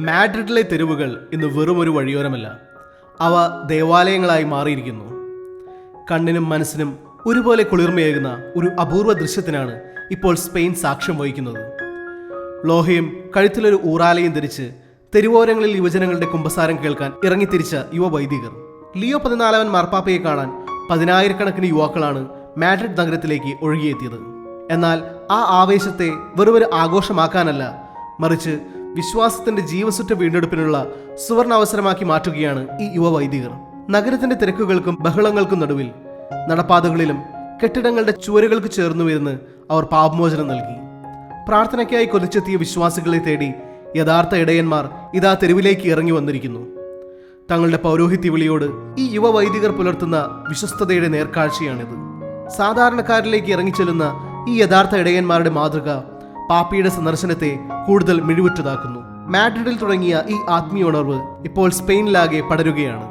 മാഡ്രിഡിലെ തെരുവുകൾ ഇന്ന് വെറും ഒരു വഴിയോരമല്ല, അവ ദേവാലയങ്ങളായി മാറിയിരിക്കുന്നു. കണ്ണിനും മനസ്സിനും ഒരുപോലെ കുളിർമയേകുന്ന ഒരു അപൂർവ ദൃശ്യത്തിനാണ് ഇപ്പോൾ സ്പെയിൻ സാക്ഷ്യം വഹിക്കുന്നത്. ലോഹയും കഴുത്തിലൊരു ഊറാലയും ധരിച്ച് തെരുവോരങ്ങളിൽ യുവജനങ്ങളുടെ കുമ്പസാരം കേൾക്കാൻ ഇറങ്ങിത്തിരിച്ച യുവ വൈദികർ. ലിയോ 14 മാർപ്പാപ്പയെ കാണാൻ പതിനായിരക്കണക്കിന് യുവാക്കളാണ് മാഡ്രിഡ് നഗരത്തിലേക്ക് ഒഴുകിയെത്തിയത്. എന്നാൽ ആ ആവേശത്തെ വെറുമൊരു ആഘോഷമാക്കാനല്ല, മറിച്ച് വിശ്വാസത്തിന്റെ ജീവസുറ്റ വീണ്ടെടുപ്പിനുള്ള സുവർണ അവസരമാക്കി മാറ്റുകയാണ് ഈ യുവ വൈദികർ. നഗരത്തിന്റെ തിരക്കുകൾക്കും ബഹളങ്ങൾക്കും നടുവിൽ നടപ്പാതകളിലും കെട്ടിടങ്ങളുടെ ചുവരുകൾക്ക് ചേർന്നുവരുന്ന് അവർ പാപമോചനം നൽകി. പ്രാർത്ഥനയ്ക്കായി കൊതിച്ചെത്തിയ വിശ്വാസികളെ തേടി യഥാർത്ഥ ഇടയന്മാർ ഇതാ തെരുവിലേക്ക് ഇറങ്ങി വന്നിരിക്കുന്നു. തങ്ങളുടെ പൗരോഹിത്യ വിളിയോട് ഈ യുവ വൈദികർ പുലർത്തുന്ന വിശ്വസ്തതയുടെ നേർക്കാഴ്ചയാണിത്. സാധാരണക്കാരിലേക്ക് ഇറങ്ങിച്ചെല്ലുന്ന ഈ യഥാർത്ഥ ഇടയന്മാരുടെ മാതൃക പാപ്പിയുടെ സന്ദർശനത്തെ കൂടുതൽ മിഴിവുറ്റതാക്കുന്നു. മാഡ്രിഡിൽ തുടങ്ങിയ ഈ ആത്മീയ ഉണർവ് ഇപ്പോൾ സ്പെയിനിലാകെ പടരുകയാണ്.